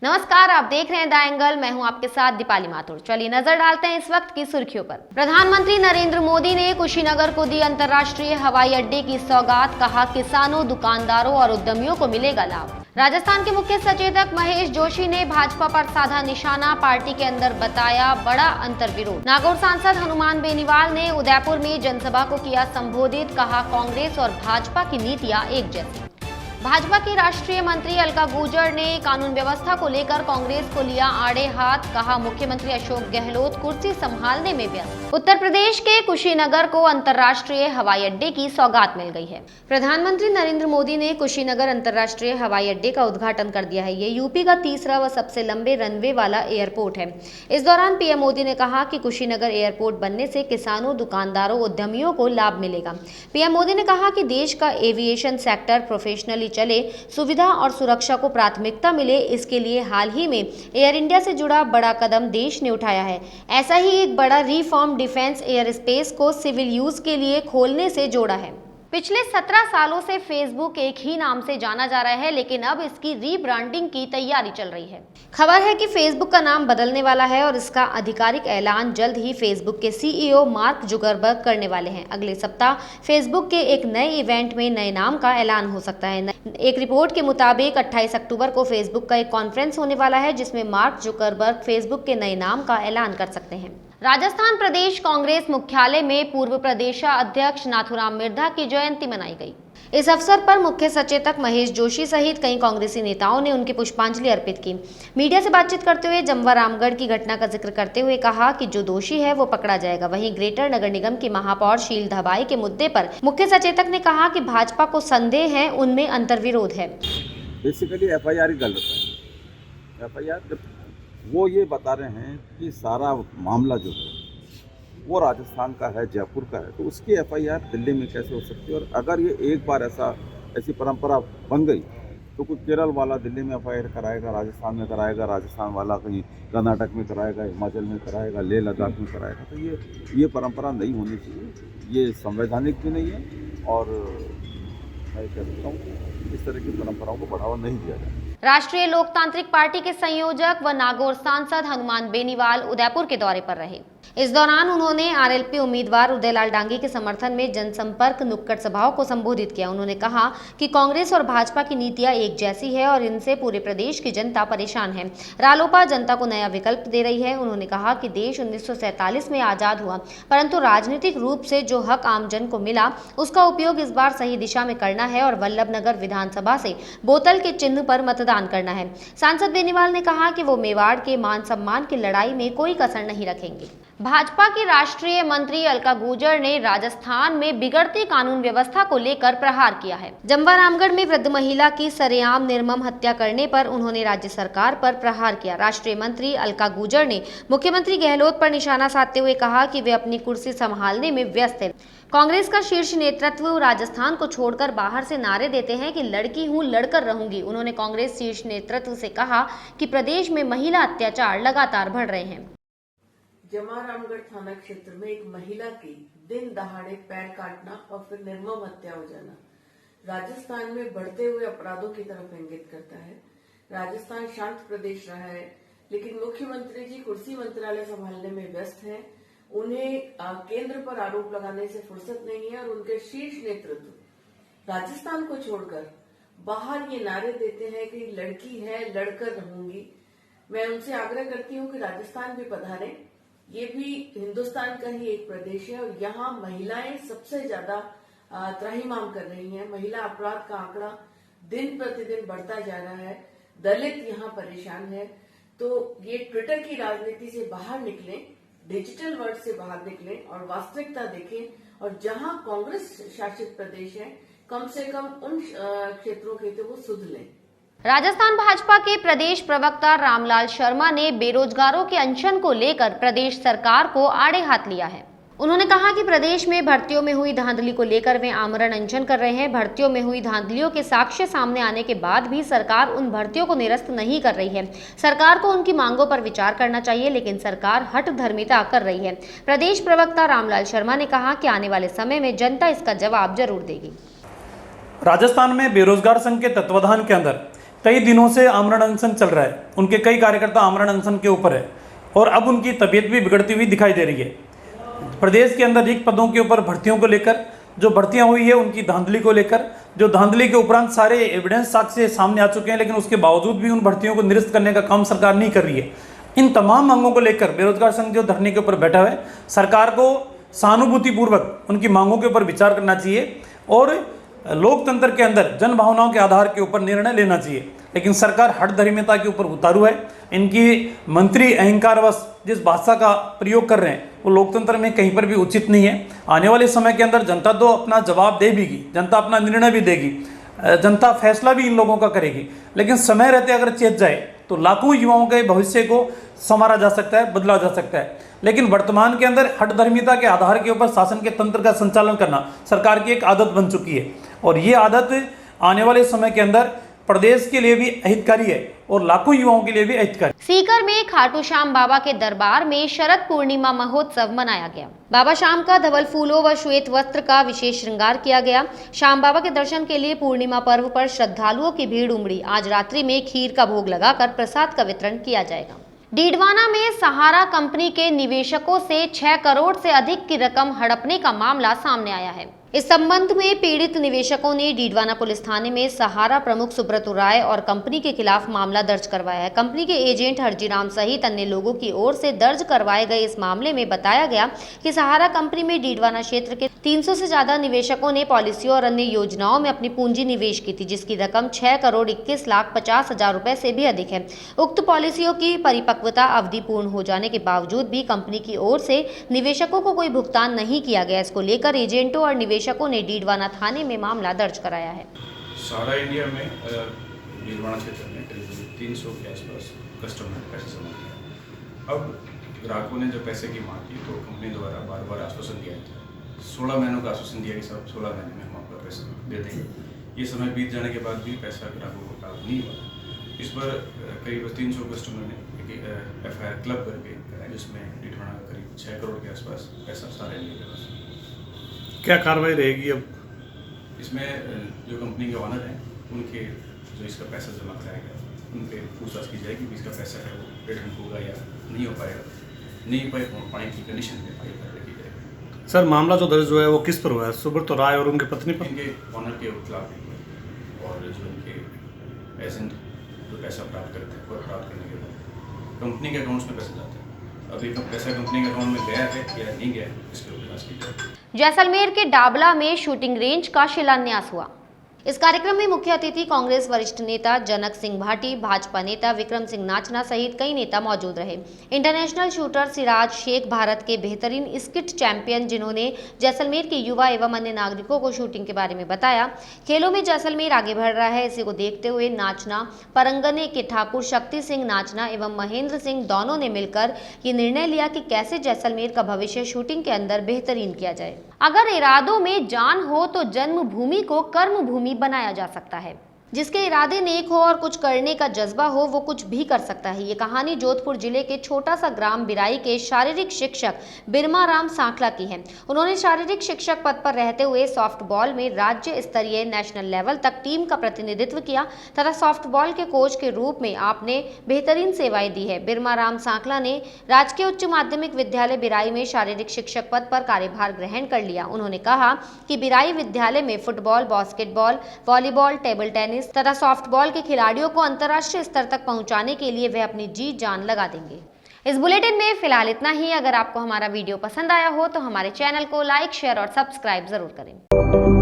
नमस्कार, आप देख रहे हैं द एंगल। मैं हूं आपके साथ दीपाली माथुर। चलिए नजर डालते हैं इस वक्त की सुर्खियों पर। प्रधानमंत्री नरेंद्र मोदी ने कुशीनगर को दी अंतर्राष्ट्रीय हवाई अड्डे की सौगात। कहा, किसानों, दुकानदारों और उद्यमियों को मिलेगा लाभ। राजस्थान के मुख्य सचेतक महेश जोशी ने भाजपा पर साधा निशाना। पार्टी के अंदर बताया बड़ा अंतर्विरोध। नागौर सांसद हनुमान बेनीवाल ने उदयपुर में जनसभा को किया संबोधित। कहा, कांग्रेस और भाजपा की नीतियां एक जैसी। भाजपा की राष्ट्रीय मंत्री अलका गुर्जर ने कानून व्यवस्था को लेकर कांग्रेस को लिया आड़े हाथ। कहा, मुख्यमंत्री अशोक गहलोत कुर्सी संभालने में व्यस्त। उत्तर प्रदेश के कुशीनगर को अंतर्राष्ट्रीय हवाई अड्डे की सौगात मिल गई है। प्रधानमंत्री नरेंद्र मोदी ने कुशीनगर अंतर्राष्ट्रीय हवाई अड्डे का उद्घाटन कर दिया है। ये यूपी का तीसरा व सबसे लंबे रनवे वाला एयरपोर्ट है। इस दौरान पीएम मोदी ने कहा कि कुशीनगर एयरपोर्ट बनने से किसानों, दुकानदारों, उद्यमियों को लाभ मिलेगा। पीएम मोदी ने कहा कि देश का एविएशन सेक्टर प्रोफेशनली चले, सुविधा और सुरक्षा को प्राथमिकता मिले, इसके लिए हाल ही में एयर इंडिया से जुड़ा बड़ा कदम देश ने उठाया है। ऐसा ही एक बड़ा रिफॉर्म डिफेंस एयर स्पेस को सिविल यूज के लिए खोलने से जोड़ा है। पिछले 17 सालों से फेसबुक एक ही नाम से जाना जा रहा है, लेकिन अब इसकी रीब्रांडिंग की तैयारी चल रही है। खबर है कि फेसबुक का नाम बदलने वाला है और इसका आधिकारिक ऐलान जल्द ही फेसबुक के सीईओ मार्क जुकरबर्ग करने वाले हैं। अगले सप्ताह फेसबुक के एक नए इवेंट में नए नाम का ऐलान हो सकता है। एक रिपोर्ट के मुताबिक 28 अक्टूबर को फेसबुक का एक कॉन्फ्रेंस होने वाला है, जिसमें मार्क जुकरबर्ग फेसबुक के नए नाम का ऐलान कर सकते हैं। राजस्थान प्रदेश कांग्रेस मुख्यालय में पूर्व प्रदेशाध्यक्ष नाथूराम मिर्धा की जयंती मनाई गई। इस अवसर पर मुख्य सचेतक महेश जोशी सहित कई कांग्रेसी नेताओं ने उनकी पुष्पांजलि अर्पित की। मीडिया से बातचीत करते हुए जमवा रामगढ़ की घटना का जिक्र करते हुए कहा कि जो दोषी है वो पकड़ा जाएगा। वहीं ग्रेटर नगर निगम की महापौर शील धबाई के मुद्दे पर मुख्य सचेतक ने कहा कि भाजपा को संदेह है, उनमें अंतर्विरोध है। बेसिकली एफआईआर गलत है। एफआईआर वो ये बता रहे हैं कि सारा मामला जो है वो राजस्थान का है, जयपुर का है, तो उसकी एफआईआर दिल्ली में कैसे हो सकती है। और अगर ये एक बार ऐसी परंपरा बन गई तो कुछ केरल वाला दिल्ली में एफआईआर कराएगा, राजस्थान में कराएगा, राजस्थान वाला कहीं कर्नाटक में कराएगा, हिमाचल में कराएगा, लेह लद्दाख में कराएगा। तो ये परंपरा नहीं होनी चाहिए। ये संवैधानिक भी नहीं है और मैं कह सकता हूँ कि इस तरह की परंपराओं को बढ़ावा नहीं दिया जाए। राष्ट्रीय लोकतांत्रिक पार्टी के संयोजक व नागौर सांसद हनुमान बेनीवाल उदयपुर के दौरे पर रहे। इस दौरान उन्होंने आरएलपी उम्मीदवार उदयलाल डांगी के समर्थन में जनसंपर्क नुक्कड़ सभाओं को संबोधित किया। उन्होंने कहा कि कांग्रेस और भाजपा की नीतियां एक जैसी है और इनसे पूरे प्रदेश की जनता परेशान है। रालोपा जनता को नया विकल्प दे रही है। उन्होंने कहा कि देश 1947 में आजाद हुआ, परंतु राजनीतिक रूप से जो हक आमजन को मिला उसका उपयोग इस बार सही दिशा में करना है और वल्लभनगर विधानसभा से बोतल के चिन्ह पर मतदान करना है। सांसद बेनीवाल ने कहा कि वो मेवाड़ के मान सम्मान की लड़ाई में कोई कसर नहीं रखेंगे। भाजपा की राष्ट्रीय मंत्री अलका गुर्जर ने राजस्थान में बिगड़ती कानून व्यवस्था को लेकर प्रहार किया है। जमवा रामगढ़ में वृद्ध महिला की सरेआम निर्मम हत्या करने पर उन्होंने राज्य सरकार पर प्रहार किया। राष्ट्रीय मंत्री अलका गुर्जर ने मुख्यमंत्री गहलोत पर निशाना साधते हुए कहा कि वे अपनी कुर्सी संभालने में व्यस्त हैं। कांग्रेस का शीर्ष नेतृत्व राजस्थान को छोड़कर बाहर से नारे देते हैं कि लड़की हूं, लड़कर रहूंगी। उन्होंने कांग्रेस शीर्ष नेतृत्व से कहा कि प्रदेश में महिला अत्याचार लगातार बढ़ रहे हैं। जमवा रामगढ़ थाना क्षेत्र में एक महिला की दिन दहाड़े पैर काटना और फिर निर्मम हत्या हो जाना राजस्थान में बढ़ते हुए अपराधों की तरफ इंगित करता है। राजस्थान शांत प्रदेश रहा है, लेकिन मुख्यमंत्री जी कुर्सी मंत्रालय संभालने में व्यस्त हैं। उन्हें केंद्र पर आरोप लगाने से फुर्सत नहीं है और उनके शीर्ष नेतृत्व राजस्थान को छोड़कर बाहर ये नारे देते हैं कि लड़की है, लड़कर रहूंगी। मैं उनसे आग्रह करती हूँ कि राजस्थान भी पधारें। ये भी हिंदुस्तान का ही एक प्रदेश है और यहाँ महिलाएं सबसे ज्यादा त्राहिमाम कर रही हैं। महिला अपराध का आंकड़ा दिन प्रतिदिन बढ़ता जा रहा है। दलित यहाँ परेशान है। तो ये ट्विटर की राजनीति से बाहर निकलें, डिजिटल वर्ल्ड से बाहर निकलें और वास्तविकता देखें। और जहाँ कांग्रेस शासित प्रदेश है, कम से कम उन क्षेत्रों के तो वो सुध लें। राजस्थान भाजपा के प्रदेश प्रवक्ता रामलाल शर्मा ने बेरोजगारों के अनशन को लेकर प्रदेश सरकार को आड़े हाथ लिया है। उन्होंने कहा कि प्रदेश में भर्तियों में हुई धांधली को लेकर वे आमरण अनशन कर रहे हैं। भर्तियों में हुई धांधलियों के साक्ष्य सामने आने के बाद भी सरकार उन भर्तियों को निरस्त नहीं कर रही है। सरकार को उनकी मांगों पर विचार करना चाहिए, लेकिन सरकार हठधर्मिता कर रही है। प्रदेश प्रवक्ता रामलाल शर्मा ने कहा कि आने वाले समय में जनता इसका जवाब जरूर देगी। राजस्थान में बेरोजगार संघ के तत्वाधान के अंदर कई दिनों से आमरण अनशन चल रहा है। उनके कई कार्यकर्ता आमरण अनशन के ऊपर है और अब उनकी तबीयत भी बिगड़ती हुई दिखाई दे रही है। प्रदेश के अंदर रिक्त पदों के ऊपर भर्तियों को लेकर जो भर्तियां हुई है उनकी धांधली को लेकर, जो धांधली के उपरांत सारे एविडेंस साक्ष्य सामने आ चुके हैं, लेकिन उसके बावजूद भी उन भर्तियों को निरस्त करने का काम सरकार नहीं कर रही है। इन तमाम मांगों को लेकर बेरोजगार संघ जो धरने के ऊपर बैठा हुआ है, सरकार को सहानुभूतिपूर्वक उनकी मांगों के ऊपर विचार करना चाहिए और लोकतंत्र के अंदर जन भावनाओं के आधार के ऊपर निर्णय लेना चाहिए। लेकिन सरकार हठधर्मिता के ऊपर उतारू है। इनकी मंत्री अहंकारवश जिस भाषा का प्रयोग कर रहे हैं वो लोकतंत्र में कहीं पर भी उचित नहीं है। आने वाले समय के अंदर जनता तो अपना जवाब देगी, जनता अपना निर्णय भी देगी, जनता फैसला भी इन लोगों का करेगी। लेकिन समय रहते अगर चेत जाए तो लाखों युवाओं के भविष्य को संवारा जा सकता है, बदला जा सकता है। लेकिन वर्तमान के अंदर हठधर्मिता के आधार के ऊपर शासन के तंत्र का संचालन करना सरकार की एक आदत बन चुकी है और ये आदत आने वाले समय के अंदर प्रदेश के लिए भी अहितकारी है और लाखों युवाओं के लिए भी अहितकारी। सीकर में खाटू श्याम बाबा के दरबार में शरद पूर्णिमा महोत्सव मनाया गया। बाबा श्याम का धवल फूलों व श्वेत वस्त्र का विशेष श्रृंगार किया गया। श्याम बाबा के दर्शन के लिए पूर्णिमा पर्व पर श्रद्धालुओं की भीड़ उमड़ी। आज रात्रि में खीर का भोग लगाकर प्रसाद का वितरण किया जाएगा। डीडवाना में सहारा कंपनी के निवेशकों से 6 करोड़ से अधिक की रकम हड़पने का मामला सामने आया है। इस संबंध में पीड़ित निवेशकों ने डीडवाना पुलिस थाने में सहारा प्रमुख सुब्रत राय और कंपनी के खिलाफ मामला दर्ज करवाया है। कंपनी के एजेंट हरजीराम सहित अन्य लोगों की ओर से दर्ज करवाए गए इस मामले में बताया गया कि सहारा कंपनी में डीडवाना क्षेत्र के 300 से ज्यादा निवेशकों ने पॉलिसियों और अन्य योजनाओं में अपनी पूंजी निवेश की थी, जिसकी रकम 6 करोड़ 21 लाख 50 हजार रुपए से भी अधिक है। उक्त पॉलिसियों की परिपक्वता अवधि पूर्ण हो जाने के बावजूद भी कंपनी की ओर से निवेशकों को कोई भुगतान नहीं किया गया। इसको लेकर एजेंटों और निवेशकों ने डीडवाना थाने में मामला दर्ज कराया है। सारा इंडिया में डीडवाना क्षेत्र में करीब 300 के आसपास कस्टमर पैसे जमा किया। अब ग्राहकों ने जो पैसे की मांग की तो कंपनी द्वारा बार बार आश्वासन दिया था, 16 महीनों का आश्वासन दिया कि सब 16 महीने में हम आपका पैसा दे देंगे। ये समय बीत जाने के बाद भी पैसा ग्राहकों को प्राप्त नहीं हुआ। इस पर करीब 300 कस्टमर ने FIR क्लब करके कराया, जिसमें डीडवाना का करीब 6 करोड़ के आसपास पैसा सारे इंडिया के पास। क्या कार्रवाई रहेगी अब इसमें? जो कंपनी के ऑनर हैं उनके जो इसका पैसा जमा कराया गया उन पर पूछताछ की जाएगी कि इसका पैसा है वो रिटर्न होगा या नहीं हो पाएगा। नहीं पाने की कंडीशन में कार्रवाई की जाएगी। सर, मामला जो दर्ज हुआ है वो किस पर हुआ है? सुब्रत राय और उनके पत्नी पर? इनके ऑनर के खिलाफ और जो उनके एजेंट जो पैसा प्राप्त करते हैं और प्राप्त करने के बाद कंपनी के अकाउंट्स में पैसा जाता है। अभी पैसा कंपनी के अकाउंट में गया है या नहीं गया है इसके ऊपर जांच की जाए। जैसलमेर के डाबला में शूटिंग रेंज का शिलान्यास हुआ। इस कार्यक्रम में मुख्य अतिथि कांग्रेस वरिष्ठ नेता जनक सिंह भाटी, भाजपा नेता विक्रम सिंह नाचना सहित कई नेता मौजूद रहे। इंटरनेशनल शूटर सिराज शेख भारत के बेहतरीन स्किट चैंपियन, जिन्होंने जैसलमेर के युवा एवं अन्य नागरिकों को शूटिंग के बारे में बताया। खेलों में जैसलमेर आगे बढ़ रहा है, इसी को देखते हुए नाचना परंगने के ठाकुर शक्ति सिंह नाचना एवं महेंद्र सिंह दोनों ने मिलकर ये निर्णय लिया कि कैसे जैसलमेर का भविष्य शूटिंग के अंदर बेहतरीन किया जाए। अगर इरादों में जान हो तो जन्मभूमि को कर्मभूमि बनाया जा सकता है। जिसके इरादे नेक हो और कुछ करने का जज्बा हो वो कुछ भी कर सकता है। ये कहानी जोधपुर जिले के छोटा सा ग्राम बिराई के शारीरिक शिक्षक बिरमा राम सांखला की है। उन्होंने शारीरिक शिक्षक पद पर रहते हुए सॉफ्टबॉल में राज्य स्तरीय नेशनल लेवल तक टीम का प्रतिनिधित्व किया तथा सॉफ्टबॉल के कोच के रूप में आपने बेहतरीन सेवाएं दी है। बिरमा राम सांखला ने राजकीय उच्च माध्यमिक विद्यालय बिराई में शारीरिक शिक्षक पद पर कार्यभार ग्रहण कर लिया। उन्होंने कहा कि बिराई विद्यालय में football, basketball, volleyball, table tennis तथा सॉफ्टबॉल के खिलाड़ियों को अंतर्राष्ट्रीय स्तर तक पहुंचाने के लिए वे अपनी जी जान लगा देंगे। इस बुलेटिन में फिलहाल इतना ही। अगर आपको हमारा वीडियो पसंद आया हो तो हमारे चैनल को लाइक, शेयर और सब्सक्राइब जरूर करें।